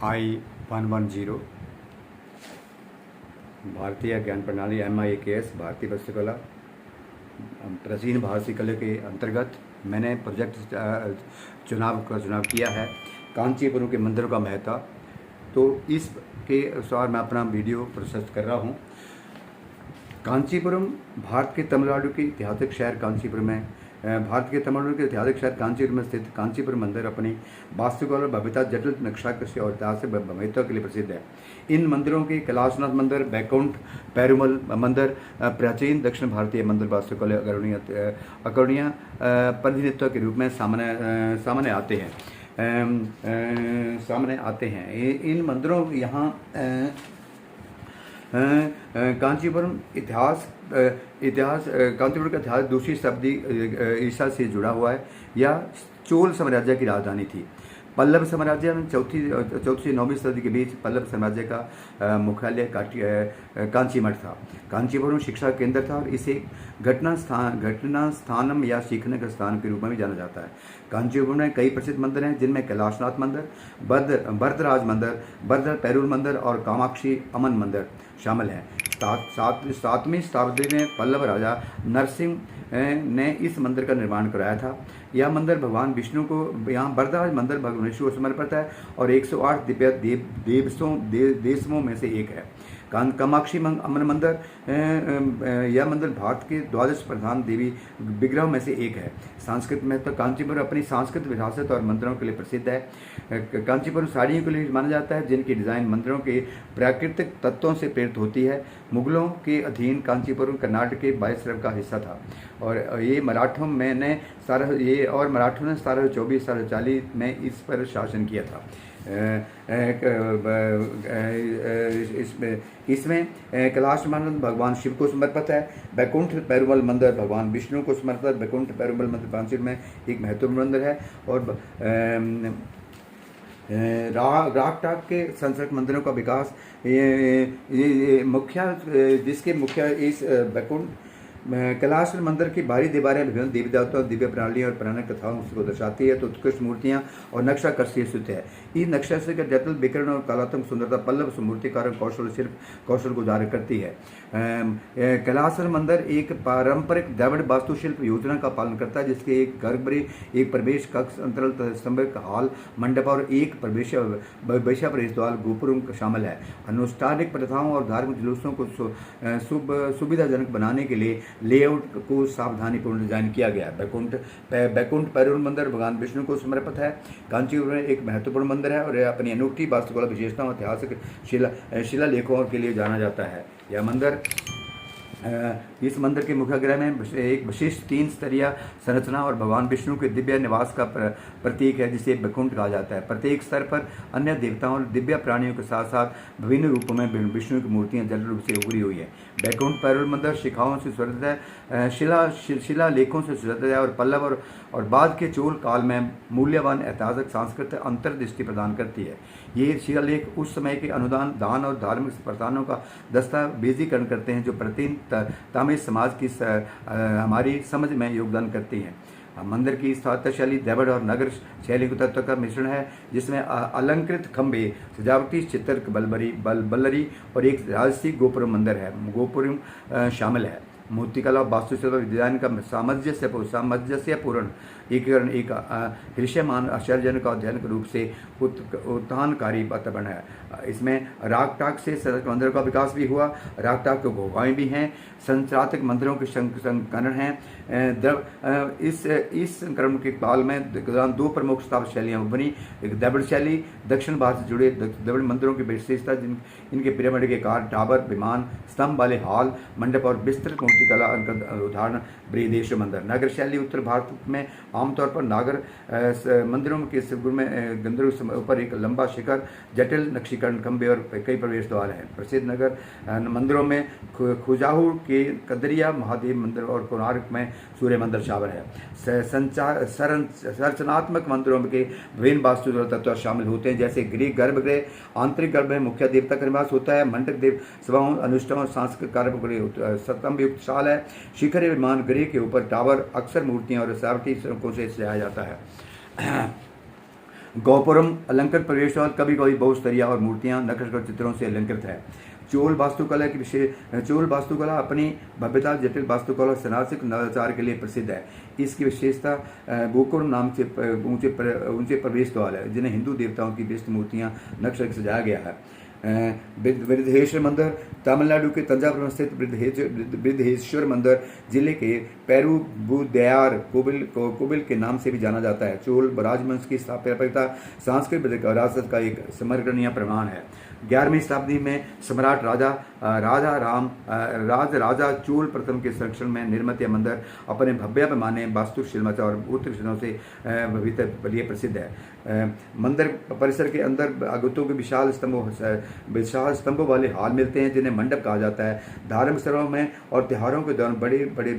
I-110 भारतीय ज्ञान प्रणाली MIAKS भारतीय वास्तुकला प्राचीन भारतीय कला के अंतर्गत मैंने प्रोजेक्ट चुनाव किया है कांचीपुरम के मंदिरों का महत्व। तो इसके अनुसार मैं अपना वीडियो प्रोसेस कर रहा हूँ। कांचीपुरम भारत के तमिलनाडु के ऐतिहासिक शहर कांचीपुरम में स्थित कांचीपुरम मंदिर अपनी वास्तुकला और भव्यता, जटिल नक्शाकृति और ऐतिहासिक महत्व के लिए प्रसिद्ध है। इन मंदिरों के कैलाशनाथ मंदिर, बैकुंठ पेरुमल मंदिर प्राचीन दक्षिण भारतीय मंदिर वास्तुकला अग्रणीय प्रतिनिधित्व के रूप में सामने आते हैं। इन मंदिरों यहाँ कांचीपुरम कांचीपुरम का इतिहास दूसरी शताब्दी ईसा से जुड़ा हुआ है। यह चोल साम्राज्य की राजधानी थी। पल्लव साम्राज्य में चौथी से 9वीं सदी के बीच पल्लव साम्राज्य का मुख्यालय कांची मठ था। कांचीपुरम शिक्षा केंद्र था और इसे घटना स्थानम या सीखने का स्थान के रूप में भी जाना जाता है। कांचीपुरम में कई प्रसिद्ध मंदिर हैं, जिनमें कैलाशनाथ मंदिर, बरदराज मंदिर, बरदर पेरुल मंदिर और कामाक्षी अमन मंदिर शामिल हैं। 7वीं शताब्दी में पल्लव राजा नरसिंह ने इस मंदिर का निर्माण कराया था। यह मंदिर भगवान विष्णु को, यहाँ बरदराज मंदिर भगवान विष्णु को समर्पित है और 108 दिव्य देवों में से एक है। कामाक्षी अमन मंदिर, यह मंदिर भारत के 12 प्रधान देवी विग्रहों में से एक है। सांस्कृतिक महत्व, कांचीपुरम अपनी सांस्कृतिक विरासत और मंदिरों के लिए प्रसिद्ध है। कांचीपुरम साड़ियों के लिए माना जाता है, जिनकी डिज़ाइन मंदिरों के प्राकृतिक तत्वों से प्रेरित होती है। मुगलों के अधीन कांचीपुरम कर्नाटक के वायसराय का हिस्सा था और मराठों ने 1724-1740 में इस पर शासन किया था। इसमें कैलाश मंदिर भगवान शिव को समर्पित है। बैकुंठ पेरुमल मंदिर भगवान विष्णु को समर्पित है। बैकुंठ पेरुमल मंदिर कांचीपुरम में एक महत्वपूर्ण मंदिर है और राकटाक के संस्कृत मंदिरों का विकास जिसके मुख्य इस बैकुंठ कैलाश मंदिर की बाहरी दीवारें विभिन्न देवी देवताओं, दिव्य प्रणाली और पुराण कथाओं को दर्शाती है। तो उत्कृष्ट मूर्तियां और नक्शा स्थित है। इस नक्शा से जटिल विकर्ण और कलात्मक सुंदरता पल्लव मूर्तिकार कौशल को उजागर करती है। कैलाश मंदिर एक पारंपरिक द्रविड़ वास्तुशिल्प योजना का पालन करता है, जिसके एक गर्भगृह, एक प्रवेश कक्ष, अंतरल स्तंभ, हॉल, मंडप और एक प्रवेश द्वार गोपुरम शामिल है। अनुष्ठानिक प्रथाओं और धार्मिक जुलूसों को सुविधाजनक बनाने के लिए लेआउट को सावधानीपूर्ण डिजाइन किया गया है। बैकुंठ पेरुमल मंदिर भगवान विष्णु को समर्पित है। कांचीपुरम एक महत्वपूर्ण मंदिर है और यह अपनी अनूठी वास्तुकला विशेषताओं और ऐतिहासिक शिलालेखों के लिए जाना जाता है। यह मंदिर इस मंदिर के मुख्य गृह में एक विशिष्ट 3 स्तरीय संरचना और भगवान विष्णु के दिव्य निवास का प्रतीक है, जिसे बैकुंठ कहा जाता है। प्रत्येक स्तर पर अन्य देवताओं और दिव्य प्राणियों के साथ साथ विभिन्न रूपों में विष्णु की मूर्तियां जल रूप से उभरी हुई है। बैकुंठ पेरुमल मंदिर शिखाओं से सुरक्षित है, शिलालेखों से सुरक्षित है और पल्लव और बाद के चोल काल में मूल्यवान ऐतिहासिक सांस्कृतिक अंतर्दृष्टि प्रदान करती है। ये शिलालेख उस समय के अनुदान, दान और धार्मिक प्रथाओं का दस्तावेजीकरण करते हैं, जो प्राचीन तमिल समाज की हमारी समझ में योगदान करती हैं। मंदिर की स्थापत्य शैली द्रविड़ और नगर शैली के तत्व का मिश्रण है, जिसमें अलंकृत खंभे, सजावटी चित्र बल्लरी और एक राजसी गोपुरम मंदिर है। गोपुरम शामिल है। मूर्तिकला और वास्तुशिल्प डिजाइन का सामंजस्यपूर्ण एक दृश्यमान आश्चर्यजनक और अध्ययन रूप से उत्थानकारी वातावरण है। इसमें राकटाक से संस्कृत मंदिरों का विकास भी हुआ। राकटाक के गुफाएं भी हैं, संचारिक मंदिरों के संकरण हैं। इस संक्रमण के काल में 2 प्रमुख स्थापत्य शैलियाँ बनी। एक द्रविड़ शैली, दक्षिण भारत से जुड़े द्रविड़ मंदिरों की विशेषता, इनके पिरामिड के आकार, टावर, विमान, स्तंभ वाले हॉल, मंडप और विस्तृत मूर्तिकला उदाहरण बृहदेश्वर मंदिर। नगर शैली उत्तर भारत में आमतौर पर नागर मंदिरों के ऊपर एक लंबा शिखर, जटिल नक्शीकरण, खंभे और कई प्रवेश द्वार हैं। प्रसिद्ध नगर मंदिरों में खुजाहू के कदरिया महादेव मंदिर और कोणार्क में सूर्य मंदिर शामिल है। संरचनात्मक मंदिरों के विभिन्न वास्तु तत्व शामिल होते हैं, जैसे गर्भगृह, आंतरिक गर्भ में मुख्य देवता का निवास होता है। मंडप देव सभाओं, अनुष्ठानों, सांस्कृतिक कार्य स्तंभ युक्त शाल है। शिखर विमान गृह के ऊपर टावर, अक्सर मूर्तियां और सजावटी से सजाया जाता है। गौपुरम अलंकृत प्रवेश और कभी कभी बहुस्तरीय और मूर्तियां नक्शा चित्रों से अलंकृत है। चोल वास्तुकला अपनी भव्यता, जटिल वास्तुकला और सनातनिक नवाचार के लिए प्रसिद्ध है। इसकी विशेषता गोकुरम नाम से ऊंचे प्रवेश द्वार है, जिन्हें हिंदू देवताओं की विशिष्ट मूर्तियां नक्शा सजाया गया है। बृहदेश्वर मंदिर तमिलनाडु के तंजावुर में स्थित बृहदेश्वर मंदिर जिले के पेरुबुदैयार कोविल के नाम से भी जाना जाता है। चोल राजवंश की स्थापना सांस्कृतिक विरासत का एक स्मरणीय प्रमाण है। 11वीं शताब्दी में सम्राट राजा चोल प्रथम के संरक्षण में निर्मित यह मंदिर अपने भव्य पैमाने वास्तुशिल्पा और उत्कृष्टों से लिए प्रसिद्ध है। मंदिर परिसर के अंदर आगतों के विशाल स्तंभों वाले हाल मिलते हैं, जिन्हें मंडप कहा जाता है। धार्मिक स्थलों में और त्योहारों के दौरान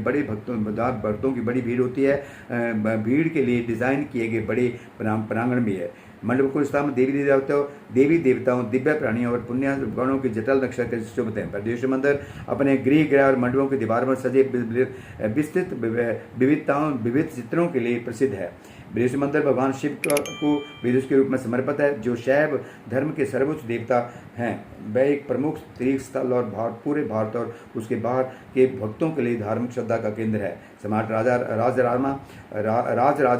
बड़े भक्तों की बड़ी भीड़ होती है। भीड़ के लिए डिजाइन किए गए बड़े प्रांगण भी है। मंडप को स्थान देवी देवताओं, दिव्य प्राणियों और पुण्य गणों के जटिल नक्शा के शोभित हैं। बृहदेश्वर मंदिर अपने गृह और मंडपों की दीवारों में सजे विस्तृत विविध चित्रों के लिए प्रसिद्ध है। बृहदेश्वर मंदिर भगवान शिव को विदुष के रूप में समर्पित है, जो शैव धर्म के सर्वोच्च देवता हैं। वह एक प्रमुख तीर्थ स्थल और पूरे भारत और उसके बाहर के भक्तों के लिए धार्मिक श्रद्धा का केंद्र है। सम्राट राजा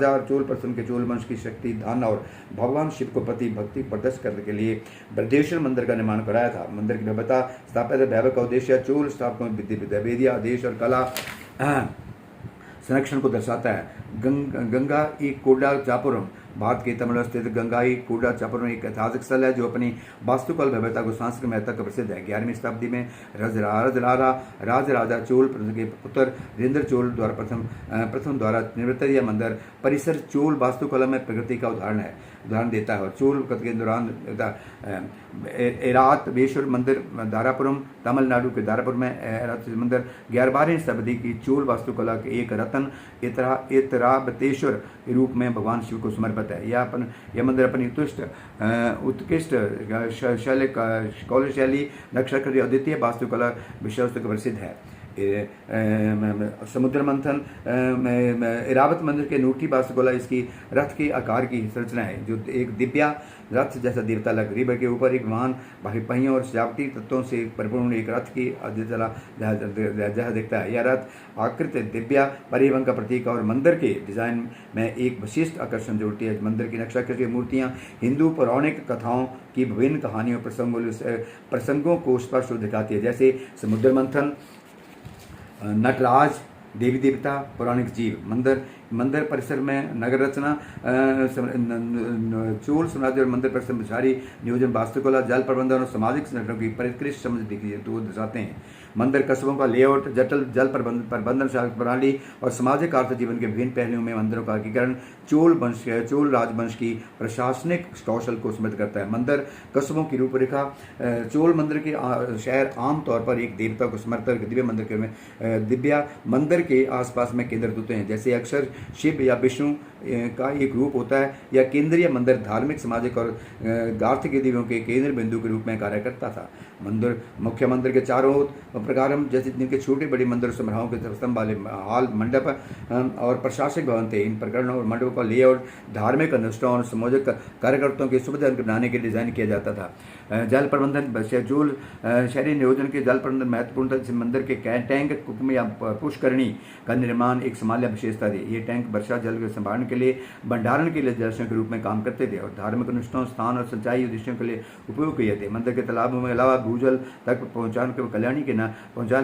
और चोल प्रथम के चोल वंश की शक्ति, धन और भगवान शिव को प्रति भक्ति प्रदर्शित करने के लिए बृहदेश्वर मंदिर का निर्माण कराया था। मंदिर की भव्यता, स्थापत्य वैभव का उद्देश्य चोल स्थापकों वेदीय आदेश और कला संरक्षण को दर्शाता है। गंगा ई कोडाचापुरम भारत के तमिलनाडु स्थित गंगाई कोडाचापुरम एक ऐतिहासिक स्थल है, जो अपनी वास्तुकला भव्यता को सांस्कृतिक महत्व का प्रसिद्ध है। 11वीं शताब्दी में राजा चोल के पुत्र वीरेंद्र चोल द्वारा प्रथम द्वारा निर्मित यह मंदिर परिसर चोल वास्तुकला में प्रगति का उदाहरण देता है। और चोल के दौरान एरातवेश्वर मंदिर दारापुरम तमिलनाडु के दारापुर में मंदिर 11वीं शताब्दी की चोल वास्तुकला के एक रत्न ऐरावतेश्वर के रूप में भगवान शिव को समर्पित है। यह मंदिर अपनी उत्कृष्ट शैली नक्शा अद्वितीय वास्तुकला विषय से प्रसिद्ध है। समुद्र मंथन ऐरावत मंदिर के अनूठी वास्तुकला इसकी रथ के आकार की संरचना है, जो एक दिव्या रथ जैसा देवता लग रिवर के ऊपर एक वाहन पहियों और सजावटी तत्वों से परिपूर्ण एक रथ की जैसा दिखता है। यह रथ आकृति दिव्या परिवहन का प्रतीक और मंदिर के डिजाइन में एक विशिष्ट आकर्षण जोड़ती है। मंदिर की नक्शाकृति मूर्तियां हिंदू पौराणिक कथाओं की विभिन्न कहानियों प्रसंगों को स्पष्ट दिखाती है, जैसे समुद्र मंथन, नटराज, देवी देवता, पौराणिक जीव। मंदिर परिसर में नगर रचना, चोल साम्राज्य और मंदिर परिसर में सारी नियोजन वास्तुकला, जल प्रबंधन और सामाजिक संगठनों की परिष्कृत समझ दर्शाते हैं। मंदिर कस्बों का लेआउट, जटिल जल प्रबंधन प्रणाली और सामाजिक आर्थिक जीवन के विभिन्न पहलुओं में मंदिरों का एकीकरण चोल राजवंश की प्रशासनिक कौशल को समृद्ध करता है। मंदिर कस्बों की रूपरेखा, चोल मंदिर के शहर आमतौर पर एक देवता को समर्पित दिव्य मंदिर के दिव्या मंदिर के आसपास में केंद्रित होते हैं, जैसे अक्सर शिव या विष्णु का एक रूप होता है। यह केंद्रीय मंदिर धार्मिक, सामाजिक और आर्थिक गतिविधियों के केंद्र बिंदु के रूप में कार्य करता था। मुख्य मंदिर के चारों ओर प्रकारम जैसे जिनके छोटे बड़े मंदिर समारोहों के स्तंभ वाले हाल, मंडप और प्रशासनिक भवन थे। इन प्रकरणों और मंडपों का लेआउट धार्मिक अनुष्ठान और सामाजिक कार्यकर्ताओं की सुविधा बनाने के डिजाइन किया जाता था। जल प्रबंधन, चोल शहरी नियोजन के जल प्रबंधन महत्वपूर्ण था। इस मंदिर के टैंक कुकम या पुष्करणी का निर्माण एक सामान्य विशेषता थी। ये टैंक वर्षा जल के संभालने के लिए, भंडारण के लिए जलाशयों के रूप में काम करते थे और धार्मिक अनुष्ठान, स्थान और सिंचाई उद्देश्यों के लिए उपयोग किए थे। मंदिर के तालाबों में अलावा भूजल तक पहुँचाने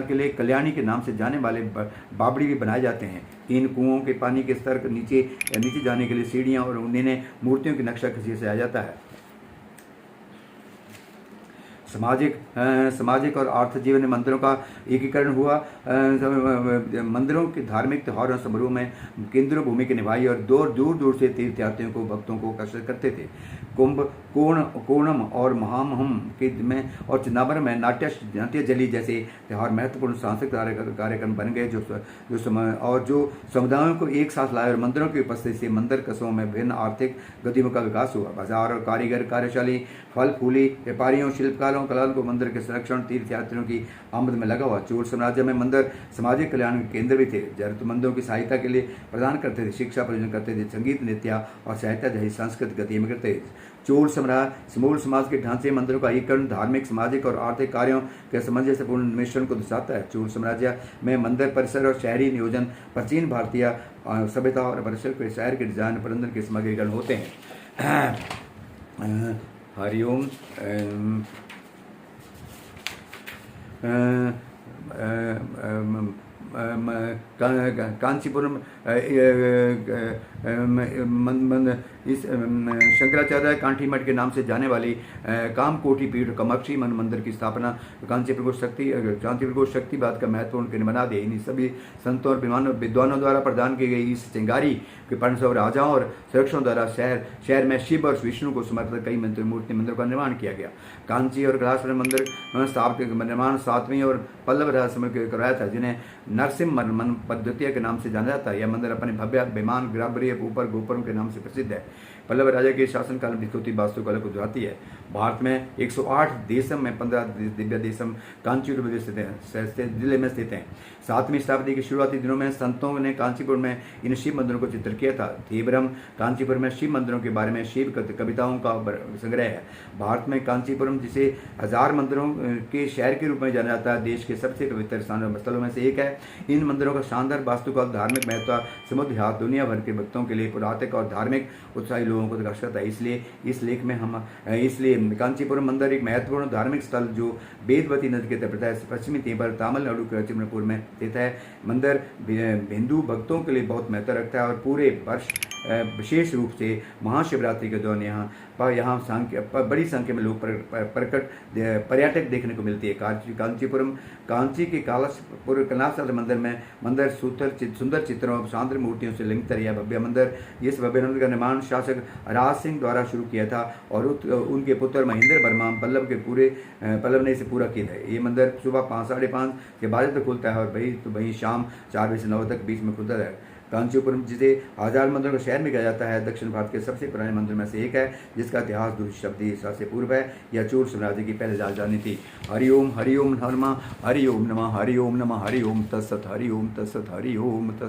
के लिए कल्याणी के नाम से जाने वाले बावड़ी भी बनाए जाते हैं। इन कुओं के पानी के स्तर नीचे जाने के लिए सीढ़ियाँ और उन्हें मूर्तियों की नक्शा कशी से आ जाता है। सामाजिक और आर्थिक जीवन में मंदिरों का एकीकरण हुआ। मंदिरों के धार्मिक त्योहारों समारोह में केंद्र भूमिका निभाई और दूर दूर से तीर्थयात्रियों को, भक्तों को आकर्षित करते थे। कुंभ कोणम और महामहम के में और चिदम्बरम में नाट्य जली जैसे त्यौहार महत्वपूर्ण सांस्कृतिक कार्यक्रम बन गए, जो समुदायों को एक साथ लाए और मंदिरों की उपस्थिति से मंदिर कस्बों में विभिन्न आर्थिक गतिविधियों का विकास हुआ। बाजार और कारीगर कार्यशाली, फल फूली व्यापारियों, शिल्पकारों, कलाकारों को मंदिर के संरक्षण, तीर्थयात्रियों की आमद में लगा हुआ। चोल साम्राज्य में मंदिर सामाजिक कल्याण के केंद्र भी थे, जरूरतमंदों की सहायता के लिए प्रदान करते थे, शिक्षा प्रयोजन करते थे, संगीत, नृत्य और साहित्य जैसी सांस्कृतिक गतिविधियां करते थे। चोल समूल समाज के ढांचे मंदिरों का एकीकरण धार्मिक, सामाजिक और आर्थिक कार्यों के सामंजस्यपूर्ण मिश्रण को दर्शाता है। चोल साम्राज्य में मंदिर परिसर और शहरी नियोजन प्राचीन भारतीय सभ्यता और परिसर के शहर के डिजाइन प्रबंधन के समग्रीकरण होते हैं। हरिओम। कांचीपुरम इस शंकराचार्य कांठी मठ के नाम से जाने वाली कामकोटि पीठ कामाक्षी मन मंदिर की स्थापना कांचीपुर को शक्तिवाद का महत्वपूर्ण केंद्र बना दे। इन सभी संतों और विद्वानों द्वारा प्रदान की गई इस चिंगारी के परिणामस्वरूप राजाओं और सुरक्षकों द्वारा शहर में शिव और विष्णु को समर्पित कई मूर्ति मंदिरों का निर्माण किया गया। कांची और कैलाश मंदिर निर्माण 7वीं और पल्लव रहस्य में करवाया था, जिन्हें नरसिम्हा पद्धतिया के नाम से जाना जाता है। यह मंदिर अपने भव्य विमान ग्राभ्य ऊपर गोपुरम के नाम से प्रसिद्ध है। पल्लव राजा के शासनकाल में विस्तृत वास्तुकला को दोहराती है। भारत में 108 देशम में 15 दिव्य देशम कांचीपुर जिले में स्थित हैं। 7वीं शताब्दी के शुरुआती दिनों में संतों ने कांचीपुर में इन शिव मंदिरों को चित्र किया था। थेबरम कांचीपुर में शिव मंदिरों के बारे में शिव कविताओं का संग्रह है। भारत में कांचीपुरम, जिसे 1000 मंदिरों के शहर के रूप में जाना जाता है, देश के सबसे पवित्र स्थलों में से एक है। इन मंदिरों का शानदार वास्तुकला, धार्मिक महत्व समुद्र हाथ दुनिया भर के भक्तों के लिए पुरातत्व और धार्मिक उत्साही लोगों को दर्शाता करता है। इसलिए इस लेख में कांचीपुरम मंदिर एक महत्वपूर्ण धार्मिक स्थल जो वेदवती नदी के तट पर पश्चिमी तीर पर तमिलनाडु के चित्रपुर में स्थित है। मंदिर हिंदू भक्तों के लिए बहुत महत्व रखता है और पूरे वर्ष विशेष रूप से महाशिवरात्रि के दौरान यहाँ बड़ी संख्या में लोग पर्यटक देखने को मिलती है। कांचीपुरम कांची के कैलाश मंदिर सुंदर चित्रों और शांत मूर्तियों से लिंक यह भव्य मंदिर, इस भव्य मंदिर का निर्माण शासक राज सिंह द्वारा शुरू किया था और उनके पुत्र महेंद्र वर्मा पल्लव ने इसे पूरा किया था। ये मंदिर सुबह 5-5:30 के बाद खुलता है और वही शाम 4 बजे से 9 तक बीच में खुलता है। कांचीपुरम, जिसे 1000 मंदिरों के शहर में कहा जाता है, दक्षिण भारत के सबसे पुराने मंदिर में से एक है, जिसका इतिहास दूसरी शताब्दी ईसा से पूर्व है। यह चोल साम्राज्य की पहले राजधानी थी। हरिओम नमः, हरिओम नमः, हरिओम तत्सत, हरिओम तत्सत, हरिओम तत्सत।